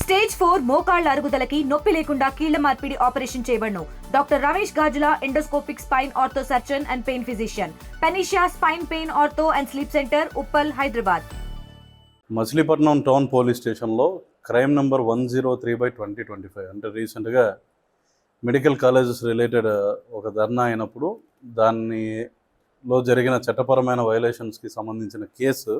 Stage 4 మోకాళ్ల అరుగుదలకి నొప్పి లేకుండా కీళ్ల మార్పిడి ఆపరేషన్ చేయబడును. Doctor Ramesh Gajula, endoscopic spine ortho surgeon and pain physician, Panacea spine pain ortho and sleep centre, Uppal, Hyderabad. Machilipatnam town police స్టేషన్లో క్రైమ్ నెంబర్ 103/2025 అంటే రీసెంట్గా మెడికల్ కాలేజెస్ రిలేటెడ్ ఒక ధర్నా అయినప్పుడు దానిలో జరిగిన చట్టపరమైన వైలేషన్స్కి సంబంధించిన కేసు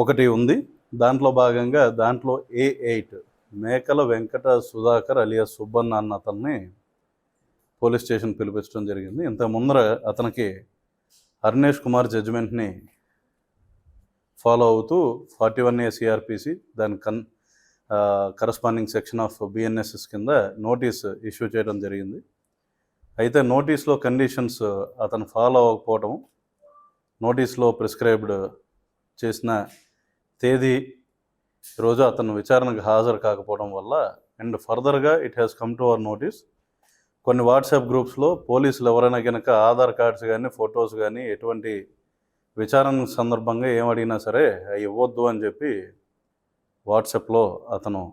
ఒకటి ఉంది. దాంట్లో భాగంగా దాంట్లో A8 మేకల వెంకట సుధాకర్ అలియాస్ సుబ్బన్న అన్న అతన్ని పోలీస్ స్టేషన్ పిలిపించడం జరిగింది. ఇంత ముందర అతనికి అర్నేష్ కుమార్ జడ్జిమెంట్ని ఫాలో అవుతూ 41A CRPC దాని కరస్పాండింగ్ సెక్షన్ ఆఫ్ BNSS కింద నోటీస్ ఇష్యూ చేయడం జరిగింది. అయితే నోటీస్లో కండిషన్స్ అతను ఫాలో అవ్వకపోవడం, నోటీస్లో ప్రిస్క్రైబ్డ్ చేసిన తేదీ రోజు అతను విచారణకు హాజరు కాకపోవడం వల్ల అండ్ ఫర్దర్గా it has come to our notice. కొన్ని వాట్సాప్ గ్రూప్స్లో పోలీసులు ఎవరైనా కనుక ఆధార్ కార్డ్స్ కానీ ఫొటోస్ కానీ ఎటువంటి విచారణ సందర్భంగా ఏమడిగినా సరే అవి ఇవ్వద్దు అని చెప్పి వాట్సాప్లో అతను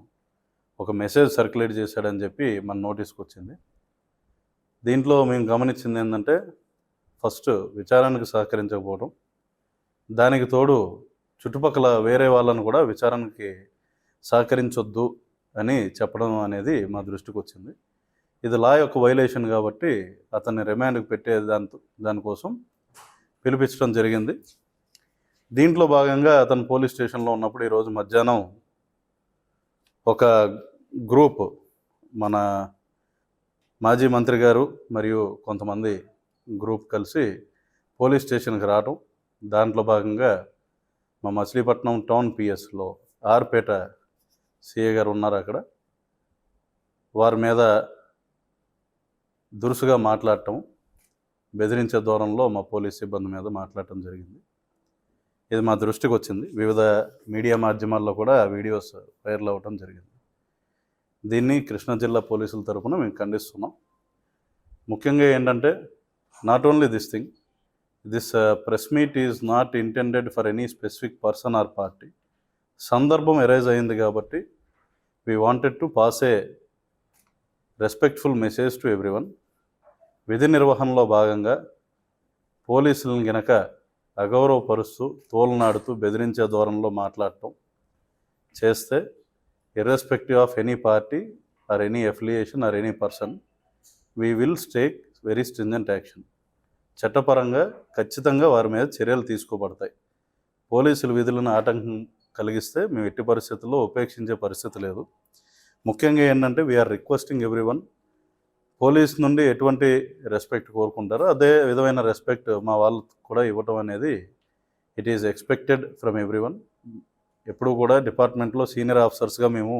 ఒక మెసేజ్ సర్క్యులేట్ చేశాడని చెప్పి మన నోటీస్కి వచ్చింది. దీంట్లో మేము గమనించింది ఏంటంటే ఫస్ట్ విచారణకు సహకరించకపోవడం, దానికి తోడు చుట్టుపక్కల వేరే వాళ్ళను కూడా విచారణకి సహకరించొద్దు అని చెప్పడం అనేది మా దృష్టికి వచ్చింది. ఇది లా యొక్క వైలేషన్ కాబట్టి అతన్ని రిమాండ్కి పెట్టే దానికోసం పిలిపించడం జరిగింది. దీంట్లో భాగంగా అతను పోలీస్ స్టేషన్లో ఉన్నప్పుడు ఈరోజు మధ్యాహ్నం ఒక గ్రూప్ మన మాజీ మంత్రి గారు మరియు కొంతమంది గ్రూప్ కలిసి పోలీస్ స్టేషన్కి రావడం, దాంట్లో భాగంగా మా మచిలీపట్నం టౌన్ పిఎస్లో ఆర్పేట సిఏ గారు ఉన్నారు. అక్కడ వారి మీద దురుసుగా మాట్లాడటం, బెదిరించే దూరంలో మా పోలీస్ సిబ్బంది మీద మాట్లాడటం జరిగింది. ఇది మా దృష్టికి వచ్చింది. వివిధ మీడియా మాధ్యమాల్లో కూడా వీడియోస్ వైరల్ అవ్వటం జరిగింది. దీన్ని కృష్ణా జిల్లా పోలీసుల తరఫున మేము ఖండిస్తున్నాం. ముఖ్యంగా ఏంటంటే not only this press meet is not intended for any specific person or party. సందర్భం ఎరైజ్ అయింది కాబట్టి we wanted to pass A respectful message to everyone. విధి నిర్వహణలో భాగంగా పోలీసులను గనక అగౌరవపరుస్తూ, తోలనాడుతూ, బెదిరించే ధోరణిలో మాట్లాడటం చేస్తే irrespective of any party or any affiliation or any person we will take very stringent action. చట్టపరంగా ఖచ్చితంగా వారి మీద చర్యలు తీసుకోబడతాయి. పోలీసుల విధులను ఆటంకం కలిగిస్తే మేము ఎట్టి పరిస్థితుల్లో ఉపేక్షించే పరిస్థితి లేదు. ముఖ్యంగా ఏంటంటే వీఆర్ రిక్వెస్టింగ్ ఎవ్రీవన్, పోలీస్ నుండి ఎటువంటి రెస్పెక్ట్ కోరుకుంటారో అదే విధమైన రెస్పెక్ట్ మా వాళ్ళకు కూడా ఇవ్వటం అనేది it is expected from everyone. ఎప్పుడు కూడా డిపార్ట్మెంట్లో సీనియర్ ఆఫీసర్స్గా మేము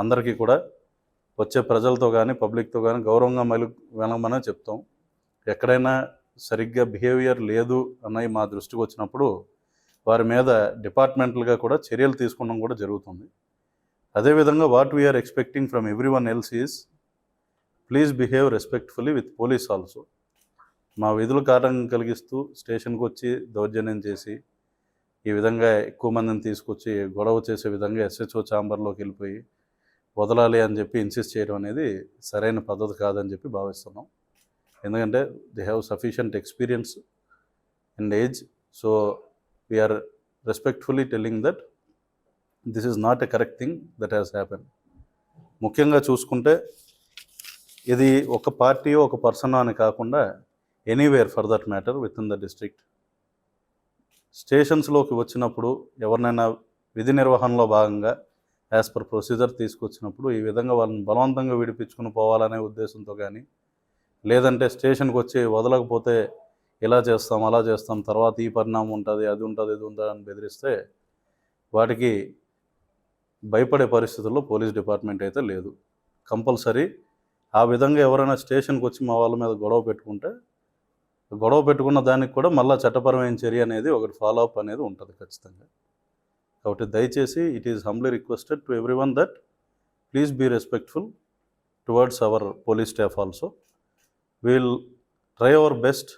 అందరికీ కూడా వచ్చే ప్రజలతో కానీ పబ్లిక్తో కానీ గౌరవంగా వెనమనే చెప్తాం. ఎక్కడైనా సరిగ్గా బిహేవియర్ లేదు అన్నవి మా దృష్టికి వచ్చినప్పుడు వారి మీద డిపార్ట్మెంటల్గా కూడా చర్యలు తీసుకోవడం కూడా జరుగుతుంది. అదేవిధంగా what we're expecting from everyone else is please behave respectfully with police also. మా విధులకు ఆటంకం కలిగిస్తూ స్టేషన్కి వచ్చి దౌర్జన్యం చేసి ఈ విధంగా ఎక్కువ మందిని తీసుకొచ్చి గొడవ చేసే విధంగా SHO ఛాంబర్లోకి వెళ్ళిపోయి వదలాలి అని చెప్పి ఇన్సిస్ట్ చేయడం అనేది సరైన పద్ధతి కాదని చెప్పి భావిస్తున్నాం. ఎందుకంటే they have sufficient experience and age. So we are respectfully telling that this is not a correct thing that has happen. ముఖ్యంగా చూసుకుంటే ఇది ఒక పార్టీ ఒక పర్సన్ అని కాకుండా anywhere for that matter with in the district. స్టేషన్స్లోకి వచ్చినప్పుడు ఎవరినైనా విధి నిర్వహణలో భాగంగా యాజ్ పర్ ప్రొసీజర్ తీసుకొచ్చినప్పుడు ఈ విధంగా వాళ్ళని బలవంతంగా విడిపించుకుని పోవాలనే ఉద్దేశంతో కానీ, లేదంటే స్టేషన్కి వచ్చి వదలకపోతే ఇలా చేస్తాం అలా చేస్తాం తర్వాత ఈ పరిణామం ఉంటుంది అది ఉంటుంది ఇది ఉంటుంది అని బెదిరిస్తే వాటికి భయపడే పరిస్థితుల్లో పోలీస్ డిపార్ట్మెంట్ అయితే లేదు. కంపల్సరీ ఆ విధంగా ఎవరైనా స్టేషన్కి వచ్చి మా వాళ్ళ మీద గొడవ పెట్టుకున్న దానికి కూడా మళ్ళీ చట్టపరమైన చర్య అనేది ఒకటి ఫాలో అప్ అనేది ఉంటుంది ఖచ్చితంగా. కాబట్టి దయచేసి it is humbly requested to everyone that please be respectful towards our police staff also. Will try our best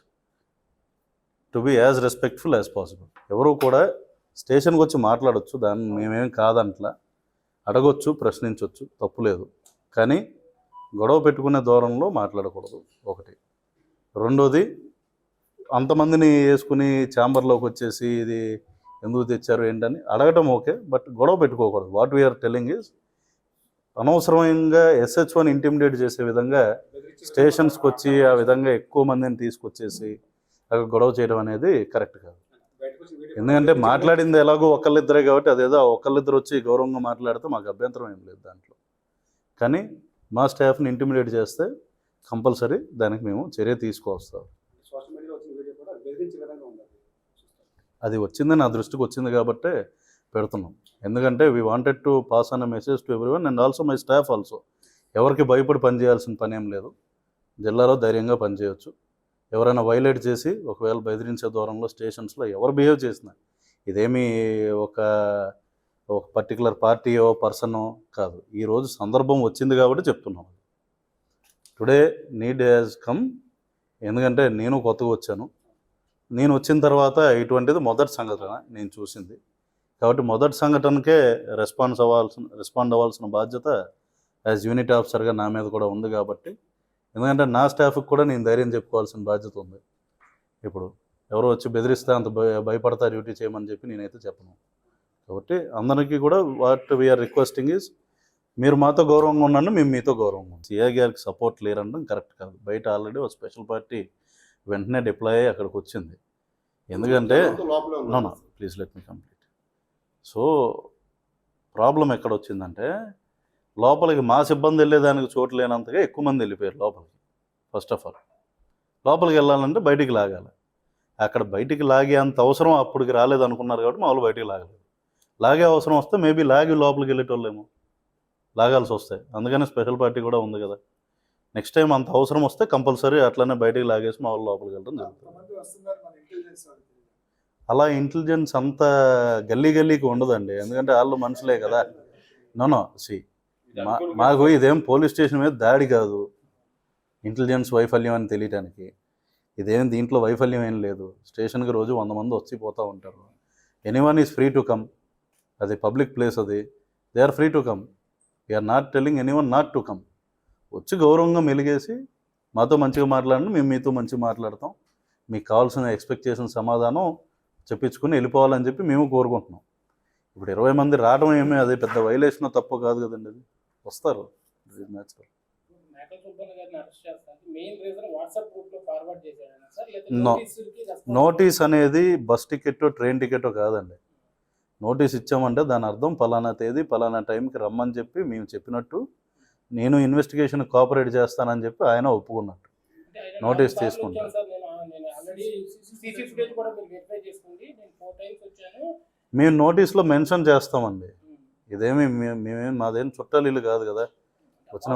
to be as respectful as possible. ఎవరు కూడా స్టేషన్కి వచ్చి మాట్లాడవచ్చు, దాన్ని మేమేం కాదంట్లా. అడగొచ్చు, ప్రశ్నించవచ్చు, తప్పులేదు. కానీ గొడవ పెట్టుకునే దూరంలో మాట్లాడకూడదు ఒకటి. రెండోది, అంతమందిని వేసుకుని ఛాంబర్లోకి వచ్చేసి ఇది ఎందుకు తెచ్చారు ఏంటని అడగటం ఓకే, బట్ గొడవ పెట్టుకోకూడదు. వాట్ వీఆర్ టెల్లింగ్ ఈజ్ అనవసరంగా SH1 ఇంటిమిడేట్ చేసే విధంగా స్టేషన్స్కి వచ్చి ఆ విధంగా ఎక్కువ మందిని తీసుకొచ్చేసి అక్కడ గొడవ చేయడం అనేది కరెక్ట్ కాదు. ఎందుకంటే మాట్లాడింది ఎలాగో ఒకళ్ళిద్దరే కాబట్టి అదేదో ఒకళ్ళిద్దరు వచ్చి గౌరవంగా మాట్లాడితే మాకు అభ్యంతరం ఏం లేదు దాంట్లో. కానీ మా స్టాఫ్ని ఇంటిమిడేట్ చేస్తే కంపల్సరీ దానికి మేము చర్య తీసుకొస్తాం. అది వచ్చింది, నా దృష్టికి వచ్చింది కాబట్టే పెడుతున్నాం. ఎందుకంటే we wanted to pass on a message to everyone and also my staff also. ఎవరికి భయపడి పనిచేయాల్సిన పని ఏం లేదు. జిల్లాలో ధైర్యంగా పనిచేయవచ్చు. ఎవరైనా వైలేట్ చేసి ఒకవేళ బెదిరించే దూరంలో స్టేషన్స్లో ఎవరు బిహేవ్ చేసినా ఇదేమీ ఒక పర్టికులర్ పార్టీయో పర్సనో కాదు. ఈరోజు సందర్భం వచ్చింది కాబట్టి చెప్తున్నాం. Today need has come. ఎందుకంటే నేను కొత్తగా వచ్చాను. నేను వచ్చిన తర్వాత ఇటువంటిది మొదటి సంఘటన నేను చూసింది కాబట్టి మొదటి సంఘటనకే రెస్పాండ్ అవ్వాల్సిన బాధ్యత యాజ్ యూనిట్ ఆఫీసర్గా నా మీద కూడా ఉంది కాబట్టి, ఎందుకంటే నా స్టాఫ్కి కూడా నేను ధైర్యం చెప్పుకోవాల్సిన బాధ్యత ఉంది. ఇప్పుడు ఎవరో వచ్చి బెదిరిస్తే అంత భయపడతా డ్యూటీ చేయమని చెప్పి నేనైతే చెప్పను. కాబట్టి అందరికీ కూడా వాట్ వీఆర్ రిక్వెస్టింగ్ ఈజ్ మీరు మాతో గౌరవంగా ఉన్నాను, మేము మీతో గౌరవంగా ఉన్నాం. సిఐ గారికి సపోర్ట్ లేరనడం కరెక్ట్ కాదు. బయట ఆల్రెడీ ఒక స్పెషల్ పార్టీ వెంటనే డిప్లాయ్ అయ్యి అక్కడికి వచ్చింది. ఎందుకంటే no please let me complete. So problem ఎక్కడ వచ్చిందంటే లోపలికి మా సిబ్బంది వెళ్ళేదానికి చోటు లేనంతగా ఎక్కువ మంది వెళ్ళిపోయారు లోపలికి. ఫస్ట్ ఆఫ్ ఆల్ లోపలికి వెళ్ళాలంటే బయటికి లాగాలి. అక్కడ బయటికి లాగే అంత అవసరం అప్పటికి రాలేదు అనుకున్నారు కాబట్టి మామూలు బయటికి లాగలేదు. లాగే అవసరం వస్తే మేబీ లాగి లోపలికి వెళ్ళేటోళ్ళేమో, లాగాల్సి వస్తాయి. అందుకని స్పెషల్ పార్టీ కూడా ఉంది కదా. నెక్స్ట్ టైం అంత అవసరం వస్తే కంపల్సరీ అట్లనే బయటికి లాగేసి మా వాళ్ళు లోపలికి వెళ్ళడం జరుగుతుంది. అలా ఇంటెలిజెన్స్ అంత గల్లీకి ఉండదండి. ఎందుకంటే వాళ్ళు మనుషులే కదా. నో సి మాకు ఇదేం పోలీస్ స్టేషన్ మీద దాడి కాదు. ఇంటెలిజెన్స్ వైఫల్యం అని తెలియటానికి ఇదేం దీంట్లో వైఫల్యం ఏం లేదు. స్టేషన్కి రోజు 100 మంది వచ్చి పోతూ ఉంటారు. Anyone is free to come. అది పబ్లిక్ ప్లేస్, అది they are free to come. We're not telling anyone not to come. వచ్చి గౌరవంగా మెలిగేసి మాతో మంచిగా మాట్లాడండి, మేము మీతో మంచిగా మాట్లాడతాం, మీకు కావాల్సిన ఎక్స్పెక్ట్ చేసిన సమాధానం చెప్పించుకుని వెళ్ళిపోవాలని చెప్పి మేము కోరుకుంటున్నాం. ఇప్పుడు 20 మంది రావడం ఏమీ అది పెద్ద వైలేషన్ తప్పు కాదు కదండి. అది వస్తారు, న్యాచురల్. నోటీస్ అనేది బస్ టికెట్ ట్రైన్ టికెట్ కాదండి. నోటీస్ ఇచ్చామంటే దాని అర్థం పలానా తేదీ పలానా టైంకి రమ్మని చెప్పి మేము చెప్పినట్టు, నేను ఇన్వెస్టిగేషన్ కోఆపరేట్ చేస్తానని చెప్పి ఆయన ఒప్పుకున్నట్టు నోటీస్ తీసుకుంటాను. మేము నోటీస్లో మెన్షన్ చేస్తామండి. ఇదేమి మేమేం మాదేం చుట్టాలు ఇల్లు కాదు కదా. వచ్చిన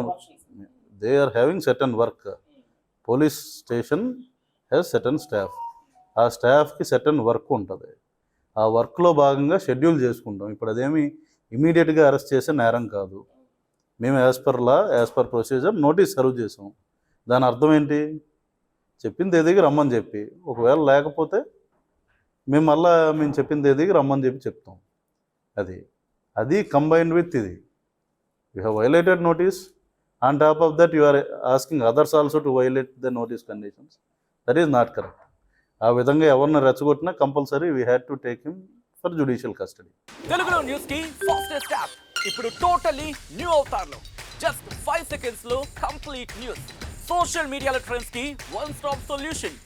they are having certain work. Police station has certain staff. ఆ స్టాఫ్కి సర్టన్ వర్క్ ఉంటుంది. ఆ వర్క్లో భాగంగా షెడ్యూల్ చేసుకుంటాం. ఇప్పుడు అదేమి ఇమీడియట్గా అరెస్ట్ చేసే నేరం కాదు. మేము as per law as per procedure notice serve చేసాం. దాని అర్థం ఏంటి? చెప్పిన తేదీకి రమ్మని చెప్పి, ఒకవేళ లేకపోతే మేము చెప్పిన తేదీకి రమ్మని చెప్పి చెప్తాం. అది కంబైన్డ్ విత్ ఇది. You have violated notice. On top of that you are asking others also to violate the notice conditions. That is not correct. ఆ విధంగా ఎవరిని రెచ్చగొట్టినా compulsory we had to take him for judicial custody. తెలుగులో news కి fastest app ఇప్పుడు totally new అవతార్లో. Just 5 seconds లో complete news. Social మీడియాలో ట్రెండ్స్ కి one stop solution.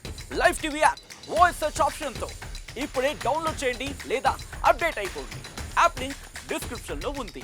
Live TV app voice search option తో ఇప్పుడే డౌన్లోడ్ చేయండి లేదా అప్డేట్ అయిపోండి. యాప్ లింక్ డిస్క్రిప్షన్ లో ఉంది.